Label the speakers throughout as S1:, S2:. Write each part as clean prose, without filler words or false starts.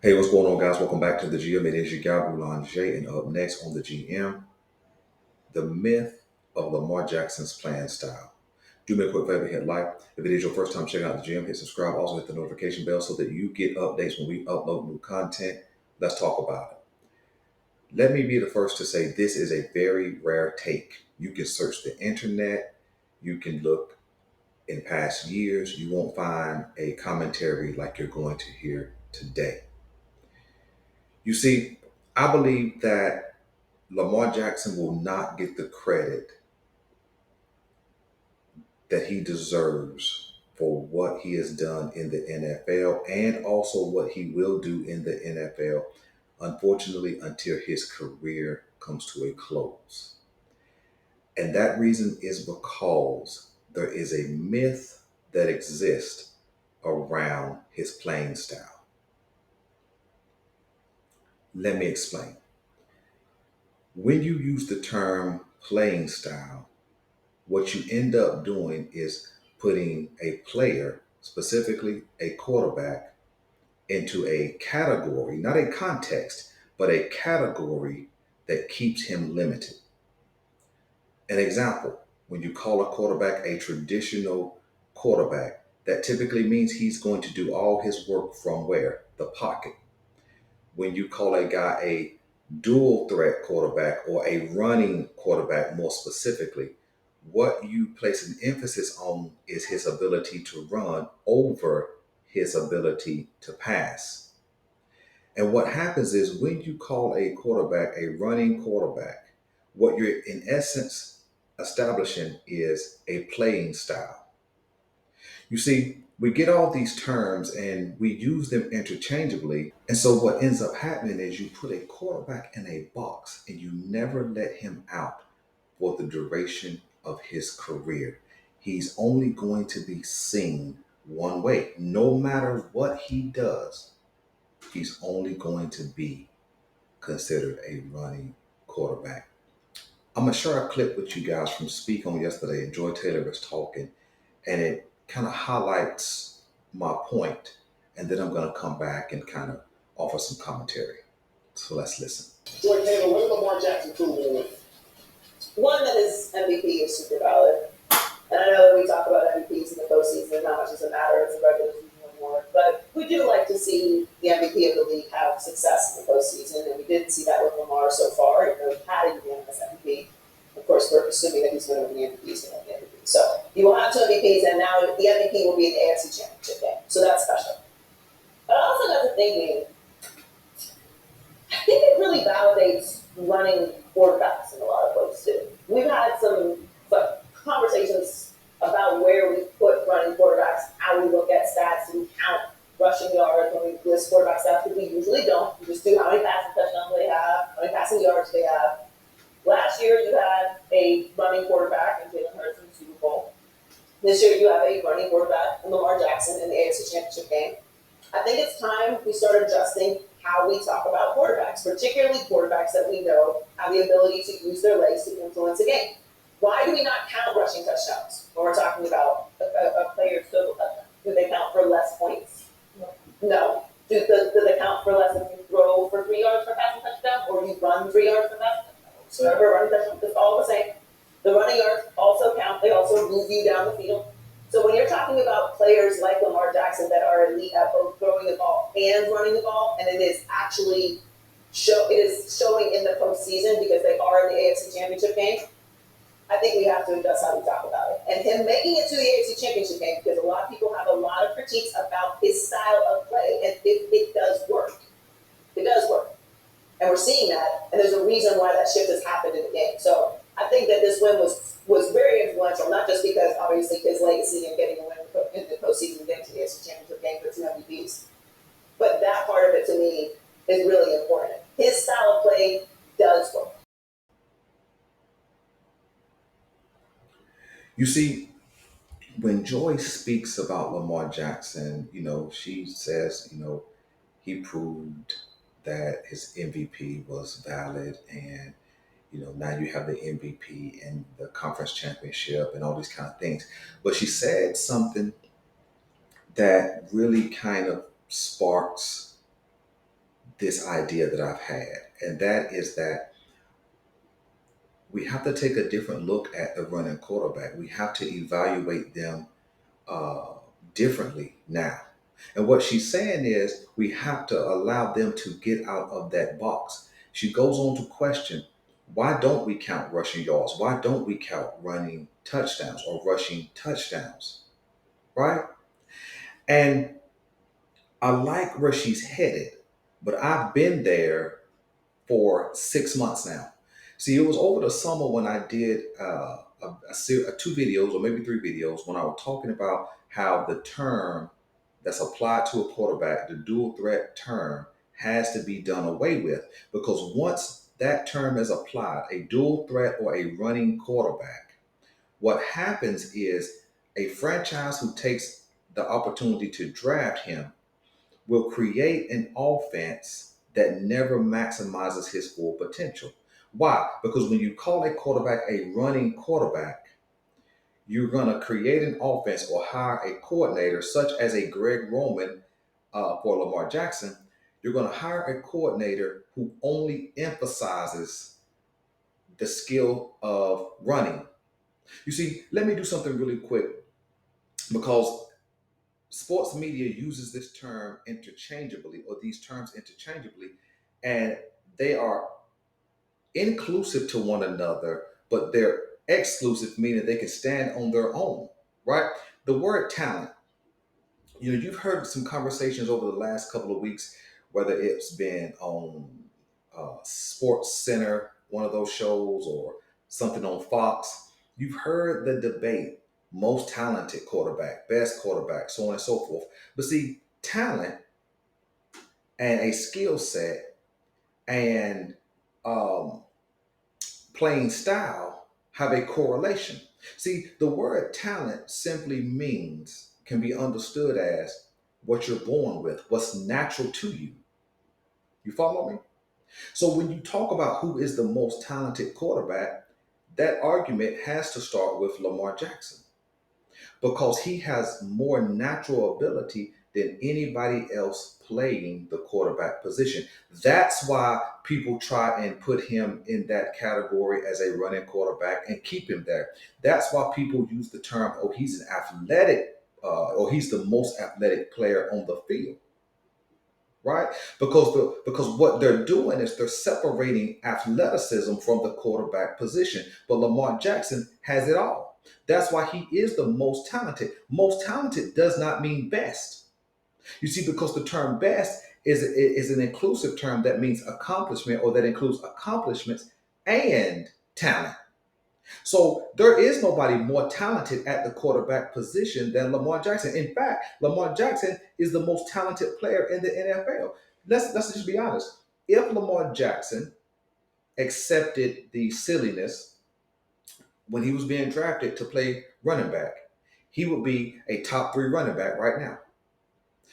S1: Hey, what's going on, guys? Welcome back to the GM. It is your guy, Boulanger, and up next on the GM, the myth of Lamar Jackson's playing style. Do me a quick favor, hit like. If it is your first time checking out the GM, hit subscribe. Also, hit the notification bell so that you get updates when we upload new content. Let's talk about it. Let me be the first to say this is a very rare take. You can search the internet, you can look in past years, you won't find a commentary like you're going to hear today. You see, I believe that Lamar Jackson will not get the credit that he deserves for what he has done in the NFL and also what he will do in the NFL, unfortunately, until his career comes to a close. And that reason is because there is a myth that exists around his playing style. Let me explain. When you use the term playing style, what you end up doing is putting a player, specifically a quarterback, into a category, not a context, but a category that keeps him limited. An example, when you call a quarterback a traditional quarterback, that typically means he's going to do all his work from where? The pocket. When you call a guy a dual threat quarterback or a running quarterback, more specifically, what you place an emphasis on is his ability to run over his ability to pass. And what happens is when you call a quarterback a running quarterback, what you're in essence establishing is a playing style. You see, we get all these terms and we use them interchangeably. And so what ends up happening is you put a quarterback in a box and you never let him out for the duration of his career. He's only going to be seen one way. No matter what he does, he's only going to be considered a running quarterback. I'm going to share a clip with you guys from Speak On yesterday, and Joy Taylor was talking, and it kind of highlights my point, and then I'm going to come back and kind of offer some commentary. So let's listen. Joy Taylor, what did Lamar Jackson prove in the win? One, that his MVP is super valid. And I know that we talk about MVPs in the postseason and how much does it matter, it's a regular season award. But we do like to see the MVP of the league have success in the postseason, and we did see that with Lamar so far, even though he had a unanimous MVP. Of course, we're assuming that he's going to win the MVP, he's going to win the MVP. So you will have two MVPs, and now the MVP will be an AFC Championship game. So that's special. But I also got to thinking, I think it really validates running quarterbacks in a lot of ways too. We've had some conversations about where we put running quarterbacks, how we look at stats, and we count rushing yards when we list quarterback stats, because we usually don't. We just do how many passing touchdowns they have, how many passing yards they have. Last year you had a running quarterback in Jalen Hurts in the Super Bowl. This year you have a running quarterback in Lamar Jackson in the AFC Championship game. I think it's time we start adjusting how we talk about quarterbacks, particularly quarterbacks that we know have the ability to use their legs to influence a game. Why do we not count rushing touchdowns when we're talking about a player's total touchdown? Do they count for less points? No. Do they count for less if you throw for 3 yards for passing touchdown or you run 3 yards for passing touchdown? So whatever running touchdown, it's all the same. The running yards also count. They also move you down the field. So when you're talking about players like Lamar Jackson that are elite at both throwing the ball and running the ball, and it is actually it is showing in the postseason because they are in the AFC Championship game, I think we have to adjust how we talk about it. And him making it to the AFC Championship game, because a lot of people have a lot of critiques about his style of play, and it does work. It does work. And we're seeing that, and there's a reason why that shift has happened in the game. So I think that this win was very influential, not just because obviously his legacy and getting a win in the postseason, getting to the AFC Championship game for 2 MVPs, but that part of it to me is really important. His style of play does work. You see, when Joy speaks about Lamar Jackson, she says, he proved that his MVP was valid, and now you have the MVP and the conference championship and all these kind of things. But she said something that really kind of sparks this idea that I've had, and that is that we have to take a different look at the running quarterback. We have to evaluate them uh, differently now. And what she's saying is we have to allow them to get out of that box. She goes on to question, why don't we count rushing yards? Why don't we count running touchdowns or rushing touchdowns? Right? And I like where she's headed, but I've been there for 6 months now. See, it was over the summer when I did two videos or maybe three videos when I was talking about how the term that's applied to a quarterback, the dual threat term, has to be done away with. Because once that term is applied, a dual threat or a running quarterback, what happens is a franchise who takes the opportunity to draft him will create an offense that never maximizes his full potential. Why? Because when you call a quarterback a running quarterback, you're going to create an offense or hire a coordinator, such as a Greg Roman for Lamar Jackson. You're going to hire a coordinator who only emphasizes the skill of running. You see, let me do something really quick because sports media uses this term interchangeably or these terms interchangeably, and they are inclusive to one another, but they're exclusive, meaning they can stand on their own, right? The word talent, you've heard some conversations over the last couple of weeks, whether it's been on Sports Center, one of those shows, or something on Fox. You've heard the debate: most talented quarterback, best quarterback, so on and so forth. But see, talent and a skill set and um, playing style have a correlation. See, the word talent simply means, can be understood as what you're born with, what's natural to you. You follow me? So when you talk about who is the most talented quarterback, that argument has to start with Lamar Jackson because he has more natural ability than anybody else playing the quarterback position. That's why people try and put him in that category as a running quarterback and keep him there. That's why people use the term, oh, he's an athletic, or he's the most athletic player on the field, right? Because what they're doing is they're separating athleticism from the quarterback position. But Lamar Jackson has it all. That's why he is the most talented. Most talented does not mean best. You see, because the term best is an inclusive term that means accomplishment or that includes accomplishments and talent. So there is nobody more talented at the quarterback position than Lamar Jackson. In fact, Lamar Jackson is the most talented player in the NFL. Let's just be honest. If Lamar Jackson accepted the silliness when he was being drafted to play running back, he would be a top three running back right now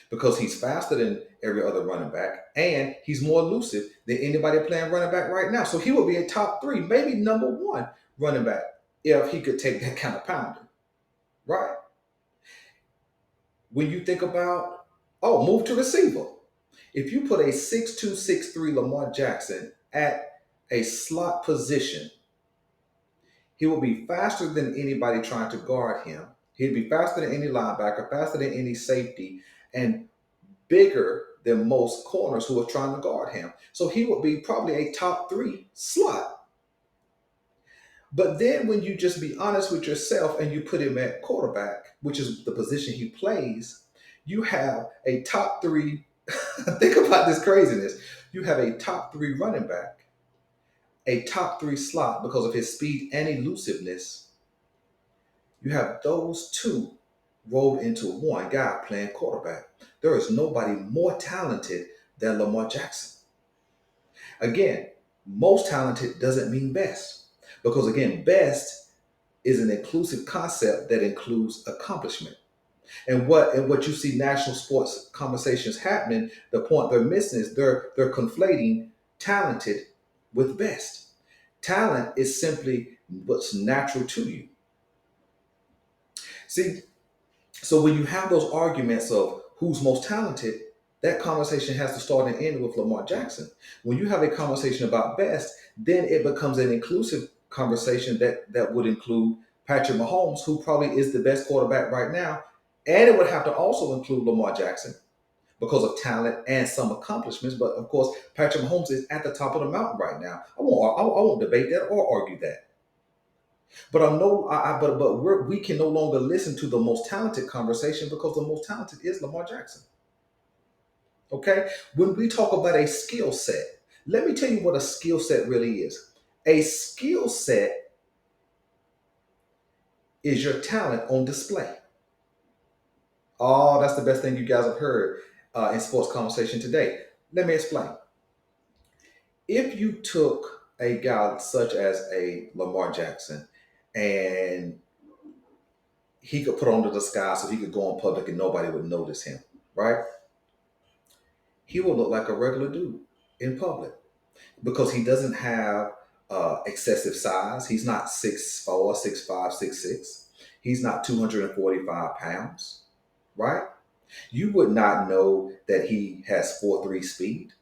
S1: because he's faster than every other running back and he's more elusive than anybody playing running back right now. So he would be a top three, maybe number one running back if he could take that kind of pounding, right? When you think about, oh, move to receiver. If you put a 6'2", 6'3" Lamar Jackson at a slot position, he will be faster than anybody trying to guard him. He'd be faster than any linebacker, faster than any safety, and bigger than most corners who are trying to guard him. So he would be probably a top three slot. But then when you just be honest with yourself and you put him at quarterback, which is the position he plays, you have a top three. Think about this craziness. You have a top three running back, a top three slot because of his speed and elusiveness. You have those two rolled into one guy playing quarterback. There is nobody more talented than Lamar Jackson. Again, most talented doesn't mean best because, again, best is an inclusive concept that includes accomplishment. And what you see national sports conversations happening, the point they're missing is they're conflating talented with best. Talent is simply what's natural to you. See, so when you have those arguments of who's most talented, That conversation has to start and end with Lamar Jackson. When you have a conversation about best, then it becomes an inclusive conversation that would include Patrick Mahomes, who probably is the best quarterback right now. And it would have to also include Lamar Jackson because of talent and some accomplishments. But of course, Patrick Mahomes is at the top of the mountain right now. I won't debate that or argue that. But I'm no, but we can no longer listen to the most talented conversation because the most talented is Lamar Jackson. Okay, when we talk about a skill set, let me tell you what a skill set really is. A skill set is your talent on display. Oh, that's the best thing you guys have heard in sports conversation today. Let me explain. If you took a guy such as a Lamar Jackson and he could put on the disguise so he could go in public and nobody would notice him, right? He will look like a regular dude in public because he doesn't have excessive size. He's not 6'4", 6'5", 6'6". He's not 245 pounds, right? You would not know that he has 4.3 speed.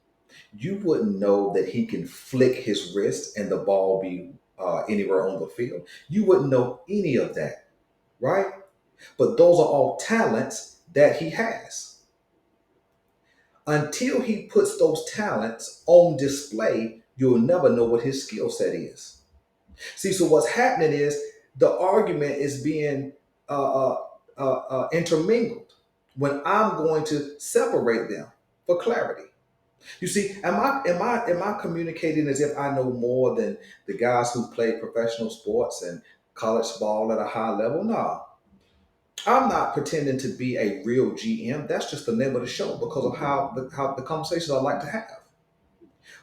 S1: You wouldn't know that he can flick his wrist and the ball be anywhere on the field. You wouldn't know any of that, right? But those are all talents that he has. Until he puts those talents on display, you'll never know what his skill set is. See, so what's happening is the argument is being uh, intermingled when I'm going to separate them for clarity. You see, am I communicating as if I know more than the guys who play professional sports and college ball at a high level? No, I'm not pretending to be a real GM. That's just the name of the show because of how the conversations I like to have.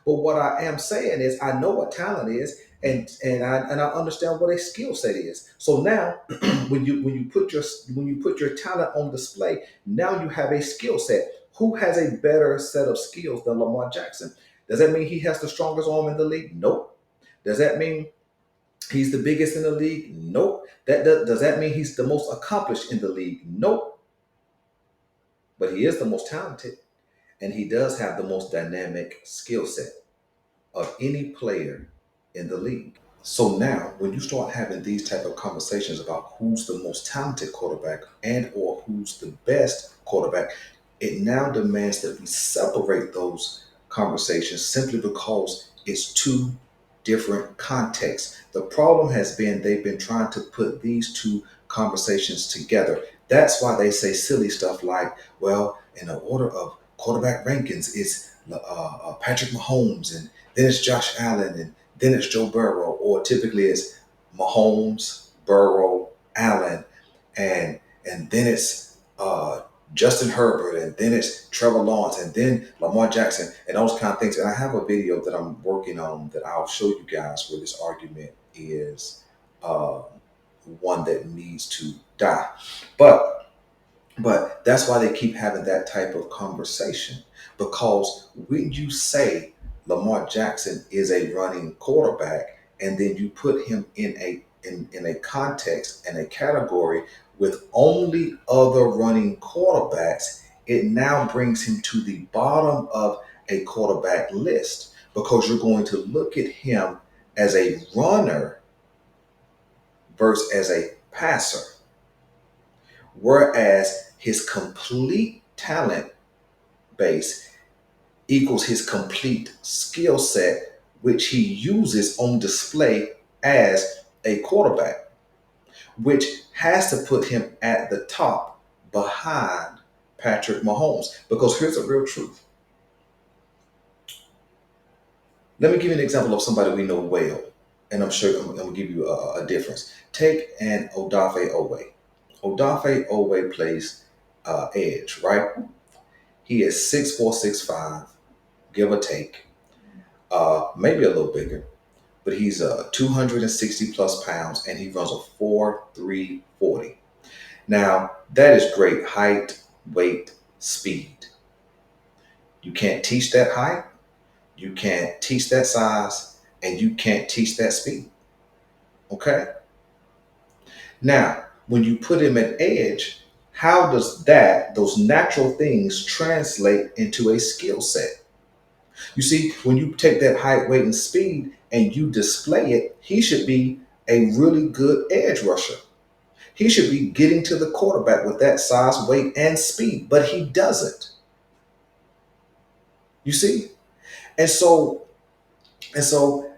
S1: But what I am saying is, I know what talent is, and I understand what a skill set is. So now, when you put your talent on display, now you have a skill set. Who has a better set of skills than Lamar Jackson? Does that mean he has the strongest arm in the league? Nope. Does that mean he's the biggest in the league? Nope. Does that mean he's the most accomplished in the league? Nope. But he is the most talented, and he does have the most dynamic skill set of any player in the league. So now, when you start having these type of conversations about who's the most talented quarterback and or who's the best quarterback, it now demands that we separate those conversations simply because it's two different contexts. The problem has been they've been trying to put these two conversations together. That's why they say silly stuff like, well, in the order of quarterback rankings, it's Patrick Mahomes, and then it's Josh Allen, and then it's Joe Burrow, or typically it's Mahomes, Burrow, Allen, and then it's Justin Herbert, and then it's Trevor Lawrence, and then Lamar Jackson, and those kind of things. And I have a video that I'm working on that I'll show you guys where this argument is uh, one that needs to die. But that's why they keep having that type of conversation. Because when you say Lamar Jackson is a running quarterback, and then you put him in a context and a category with only other running quarterbacks, it now brings him to the bottom of a quarterback list because you're going to look at him as a runner versus as a passer. Whereas his complete talent base equals his complete skill set, which he uses on display as a quarterback, which has to put him at the top behind Patrick Mahomes. Because here's the real truth. Let me give you an example of somebody we know well, and I'm sure I'm going to give you a difference. Take an Odafe Owe. Odafe Owe plays edge, right? He is 6'4", 6'5", give or take, maybe a little bigger, but he's 260 plus pounds and he runs a 4.340. Now, that is great height, weight, speed. You can't teach that height, you can't teach that size, and you can't teach that speed. Okay? Now, when you put him at edge, How does that, those natural things, translate into a skill set? You see, when you take that height, weight, and speed and you display it, he should be a really good edge rusher. He should be getting to the quarterback with that size, weight, and speed, but he doesn't. You see? And so, and so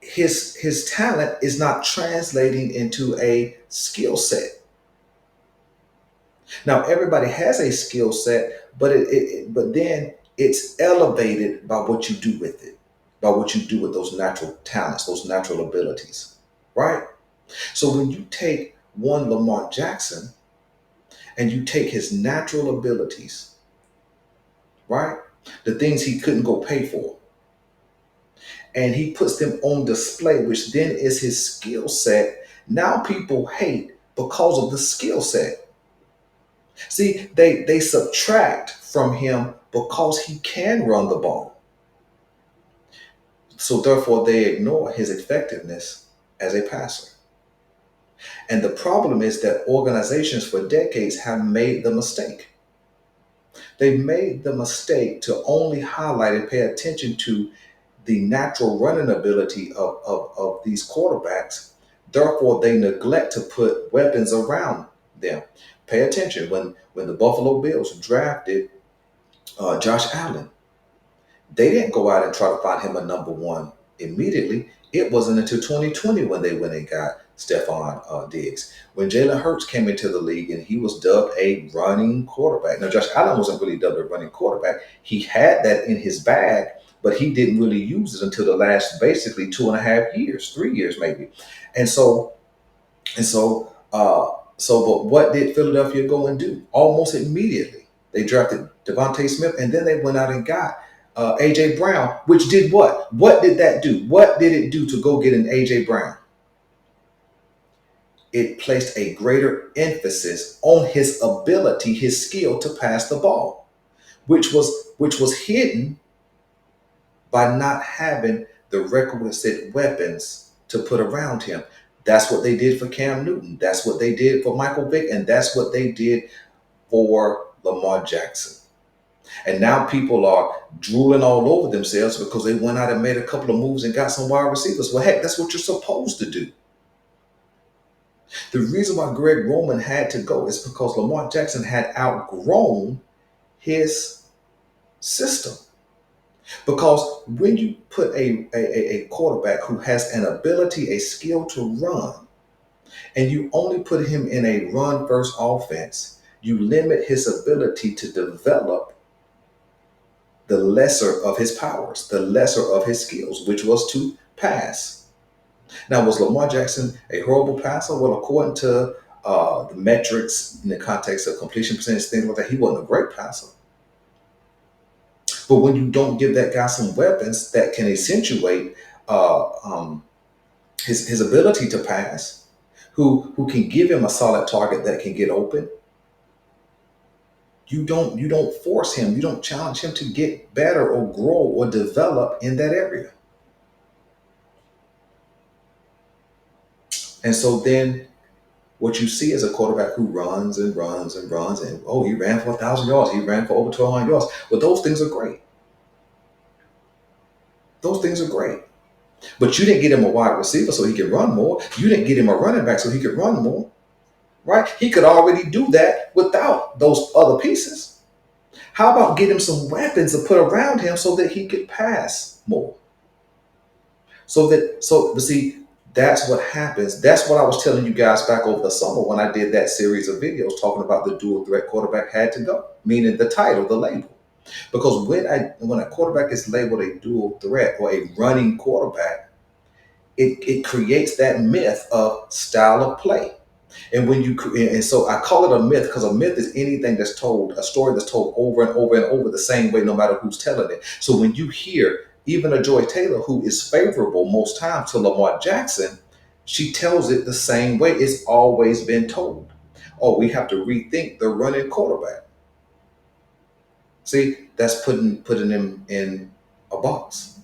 S1: his talent is not translating into a skill set. Now everybody has a skill set, but but then it's elevated by what you do with it, by what you do with those natural talents, those natural abilities, right? So when you take one Lamar Jackson and you take his natural abilities, right, the things he couldn't go pay for, and he puts them on display, which then is his skill set. Now people hate because of the skill set. See, they subtract from him because he can run the ball. So therefore they ignore his effectiveness as a passer. And the problem is that organizations for decades have made the mistake. They've made the mistake to only highlight and pay attention to the natural running ability of these quarterbacks. Therefore, they neglect to put weapons around them. Pay attention when the Buffalo Bills drafted Josh Allen. They didn't go out and try to find him a number one immediately. It wasn't until 2020 when they went and got Stephon Diggs. When Jalen Hurts came into the league and he was dubbed a running quarterback. Now, Josh Allen wasn't really dubbed a running quarterback. He had that in his bag, but he didn't really use it until the last basically 2.5 years, 3 years maybe. And so but what did Philadelphia go and do? Almost immediately, they drafted Devontae Smith, and then they went out and got AJ Brown, which did what? What did that do? What did it do to go get an AJ Brown? It placed a greater emphasis on his ability, his skill to pass the ball, which was hidden by not having the requisite weapons to put around him. That's what they did for Cam Newton. That's what they did for Michael Vick, and that's what they did for Lamar Jackson. And now people are drooling all over themselves because they went out and made a couple of moves and got some wide receivers. Well, heck, that's what you're supposed to do. The reason why Greg Roman had to go is because Lamar Jackson had outgrown his system. Because when you put a quarterback who has an ability, a skill to run, and you only put him in a run first offense, you limit his ability to develop the lesser of his powers, the lesser of his skills, which was to pass. Now, was Lamar Jackson a horrible passer? Well, according to the metrics in the context of completion percentage, things like that, he wasn't a great passer. But when you don't give that guy some weapons that can accentuate uh, um, his ability to pass, who can give him a solid target that can get open, you don't force him, you don't challenge him to get better or grow or develop in that area. And so then what you see is a quarterback who runs and runs and runs and oh, he ran for 1,000 yards, he ran for over 1,200 yards. But those things are great. Those things are great. But you didn't get him a wide receiver so he could run more. You didn't get him a running back so he could run more. Right? He could already do that without those other pieces. How about get him some weapons to put around him so that he could pass more? But see, that's what happens. That's what I was telling you guys back over the summer when I did that series of videos talking about the dual threat quarterback had to go, meaning the title, the label. Because when a quarterback is labeled a dual threat or a running quarterback, it creates that myth of style of play. And so I call it a myth because a myth is anything that's told, a story that's told over and over and over the same way, no matter who's telling it. So when you hear even a Joy Taylor, who is favorable most times to Lamar Jackson, she tells it the same way it's always been told. Oh, we have to rethink the running quarterback. See, that's putting him in a box.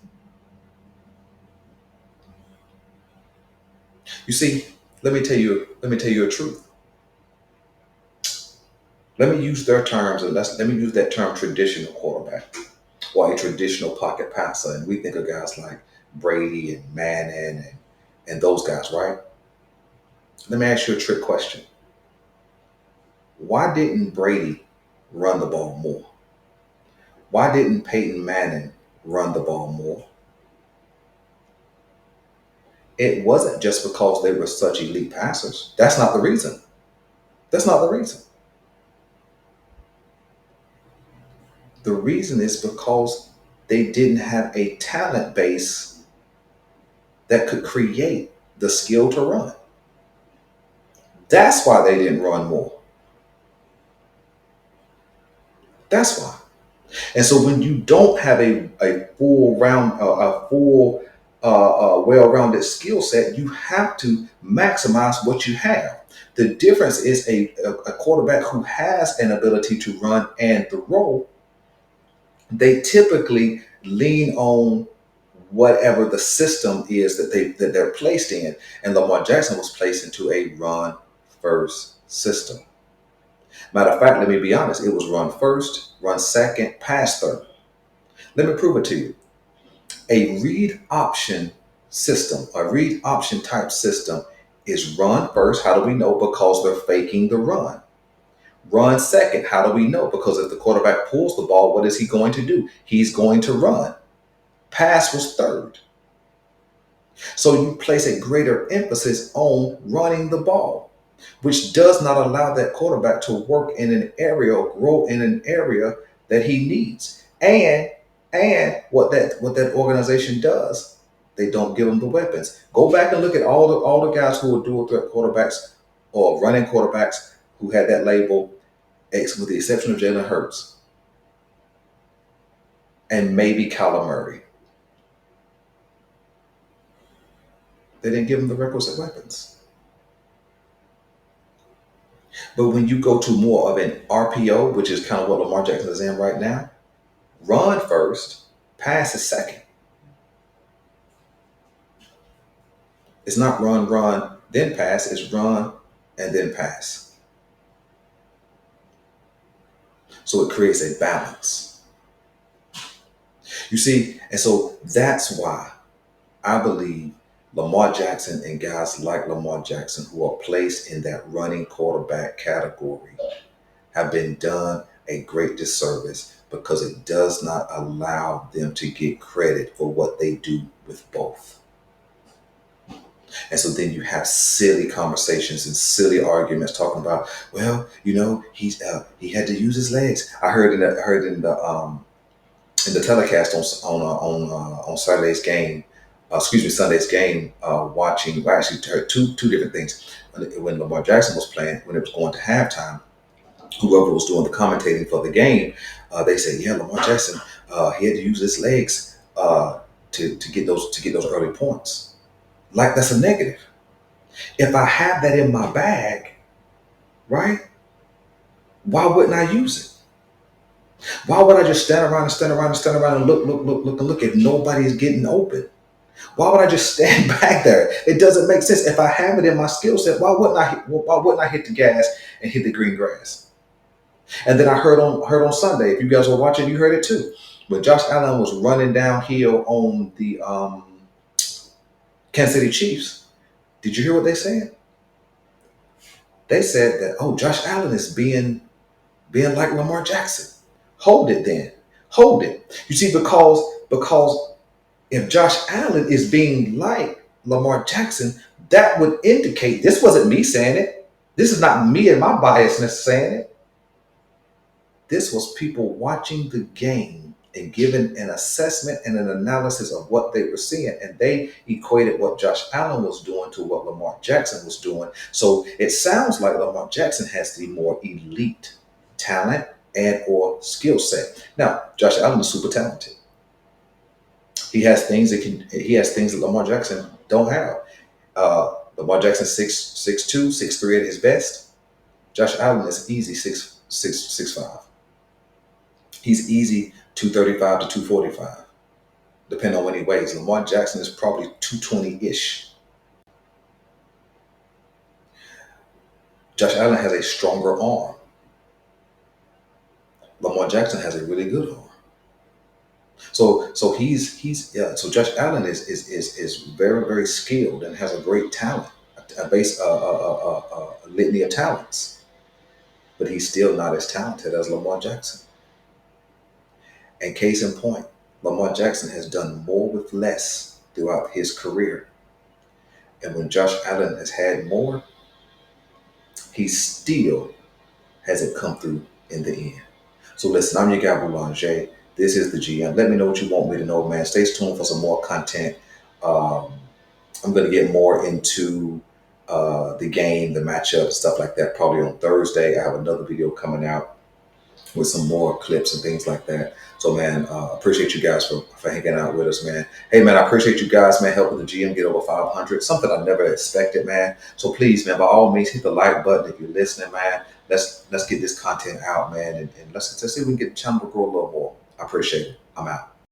S1: You see, let me tell you a truth. Let me use their terms, and let me use that term traditional quarterback or a traditional pocket passer. And we think of guys like Brady and Manning and those guys, right? Let me ask you a trick question. Why didn't Brady run the ball more? Why didn't Peyton Manning run the ball more? It wasn't just because they were such elite passers. That's not the reason. That's not the reason. The reason is because they didn't have a talent base that could create the skill to run. That's why they didn't run more. That's why. And so when you don't have a full round, a full, well-rounded skill set, you have to maximize what you have. The difference is a quarterback who has an ability to run and throw. They typically lean on whatever the system is that they're placed in. And Lamar Jackson was placed into a run first system. Matter of fact, let me be honest, it was run first, run second, pass third. Let me prove it to you. A read option system, a read option type system is run first. How do we know? Because they're faking the run. Run second. How do we know? Because if the quarterback pulls the ball, what is he going to do? He's going to run. Pass was third. So you place a greater emphasis on running the ball, which does not allow that quarterback to work in an area or grow in an area that he needs. And what that organization does, they don't give him the weapons. Go back and look at all the guys who were dual threat quarterbacks or running quarterbacks who had that label, with the exception of Jalen Hurts and maybe Kyler Murray. They didn't give him the requisite weapons. But when you go to more of an RPO, which is kind of what Lamar Jackson is in right now, run first, pass is second. It's not run, then pass. It's run and then pass. So it creates a balance. You see, and so that's why I believe Lamar Jackson and guys like Lamar Jackson who are placed in that running quarterback category have been done a great disservice because it does not allow them to get credit for what they do with both. And so then you have silly conversations and silly arguments talking about, well, he had to use his legs. I heard in the telecast on Saturday's game, excuse me, Sunday's game, watching. I actually heard two different things. When Lamar Jackson was playing, when it was going to halftime, whoever was doing the commentating for the game, they said, yeah, Lamar Jackson, he had to use his legs to get those early points. Like that's a negative. If I have that in my bag, right? Why wouldn't I use it? Why would I just stand around and stand around and stand around and look if nobody's getting open? Why would I just stand back there? It doesn't make sense. If I have it in my skill set, why wouldn't I hit the gas and hit the green grass? And then I heard on Sunday, if you guys were watching, you heard it too. When Josh Allen was running downhill on the Kansas City Chiefs, did you hear what they said? They said that, oh, Josh Allen is being like Lamar Jackson. Hold it then. Hold it. You see, because if Josh Allen is being like Lamar Jackson, that would indicate, this wasn't me saying it. This is not me and my biasness saying it. This was people watching the game and giving an assessment and an analysis of what they were seeing. And they equated what Josh Allen was doing to what Lamar Jackson was doing. So it sounds like Lamar Jackson has the more elite talent and or skill set. Now, Josh Allen is super talented. He has things that Lamar Jackson don't have. Lamar Jackson 6'2", 6'3" at his best. Josh Allen is easy 6'5". He's easy 235 to 245, depending on what he weighs. Lamar Jackson is probably 220-ish. Josh Allen has a stronger arm. Lamar Jackson has a really good arm. So he's yeah. So Josh Allen is very very skilled and has a great talent, a base a litany of talents, but he's still not as talented as Lamar Jackson. And case in point, Lamar Jackson has done more with less throughout his career, and when Josh Allen has had more, he still hasn't come through in the end. So listen, I'm your guy Boulanger. This is the GM. Let me know what you want me to know, man. Stay tuned for some more content. Um, I'm going to get more into the game, the matchup, stuff like that, probably on Thursday. I have another video coming out with some more clips and things like that. So, man, appreciate you guys for hanging out with us, man. Hey, man, I appreciate you guys, man, helping the GM get over 500. Something I never expected, man. So please, man, by all means, hit the like button if you're listening, man. Let's get this content out, man, and let's see if we can get the channel to grow a little more. I appreciate it. I'm out.